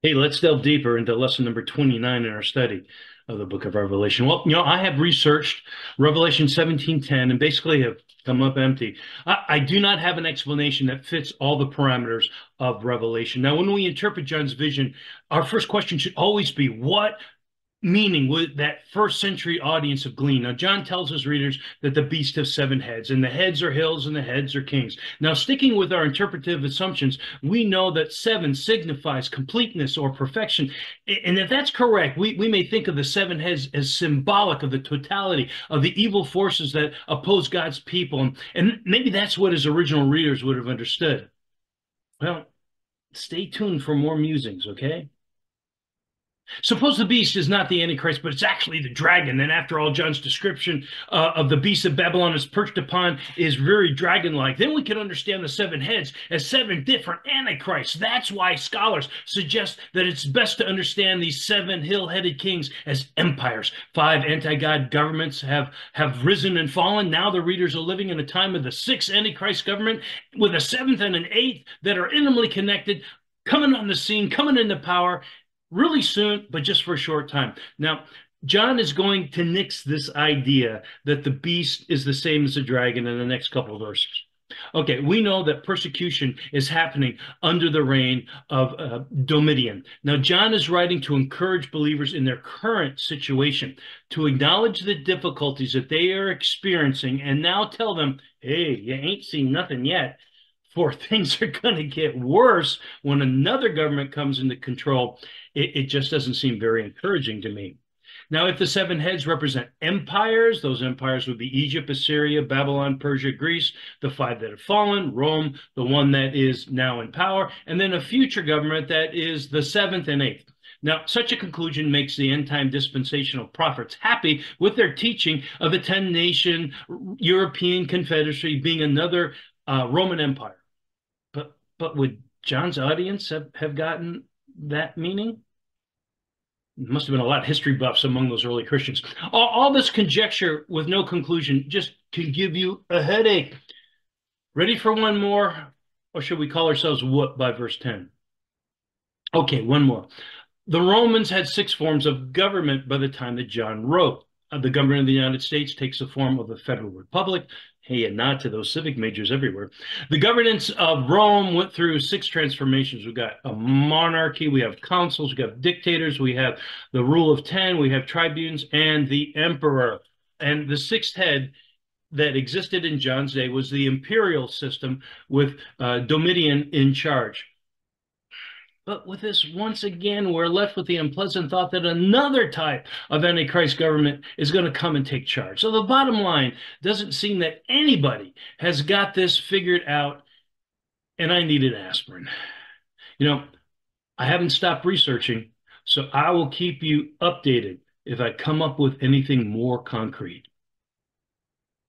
Hey, let's delve deeper into lesson number 29 in our study of the book of Revelation. Well, I have researched Revelation 17:10 and basically have come up empty. I do not have an explanation that fits all the parameters of Revelation. Now, when we interpret John's vision, our first question should always be, what meaning with that first century audience of glean? Now, John tells his readers that the beast has seven heads, and the heads are hills and the heads are kings. Now, sticking with our interpretive assumptions, we know that seven signifies completeness or perfection. And if that's correct, we may think of the seven heads as symbolic of the totality of the evil forces that oppose God's people. And maybe that's what his original readers would have understood. Well, stay tuned for more musings, okay? Suppose the beast is not the Antichrist, but it's actually the dragon. And after all, John's description of the beast of Babylon is perched upon is very dragon-like. Then we can understand the seven heads as seven different Antichrists. That's why scholars suggest that it's best to understand these seven hill-headed kings as empires. Five anti-God governments have risen and fallen. Now the readers are living in a time of the sixth Antichrist government with a seventh and an eighth that are intimately connected, coming on the scene, coming into power really soon, but just for a short time. Now, John is going to nix this idea that the beast is the same as the dragon in the next couple of verses. Okay, we know that persecution is happening under the reign of Domitian. Now, John is writing to encourage believers in their current situation to acknowledge the difficulties that they are experiencing and now tell them, hey, you ain't seen nothing yet. For things are going to get worse when another government comes into control. It just doesn't seem very encouraging to me. Now, if the seven heads represent empires, those empires would be Egypt, Assyria, Babylon, Persia, Greece, the five that have fallen, Rome, the one that is now in power, and then a future government that is the seventh and eighth. Now, such a conclusion makes the end-time dispensational prophets happy with their teaching of the 10-nation European Confederacy being another Roman Empire. But would John's audience have gotten that meaning? Must have been a lot of history buffs among those early Christians. All this conjecture with no conclusion just can give you a headache. Ready for one more? Or should we call ourselves whooped by verse 10? Okay, one more. The Romans had six forms of government by the time that John wrote. The government of the United States takes the form of a federal republic. Hey, and nod to those civic majors everywhere. The governance of Rome went through six transformations. We've got a monarchy, we have consuls, we have dictators, we have the rule of 10, we have tribunes, and the emperor. And the sixth head that existed in John's day was the imperial system with Domitian in charge. But with this, once again, we're left with the unpleasant thought that another type of Antichrist government is going to come and take charge. So the bottom line doesn't seem that anybody has got this figured out, and I need an aspirin. You know, I haven't stopped researching, so I will keep you updated if I come up with anything more concrete.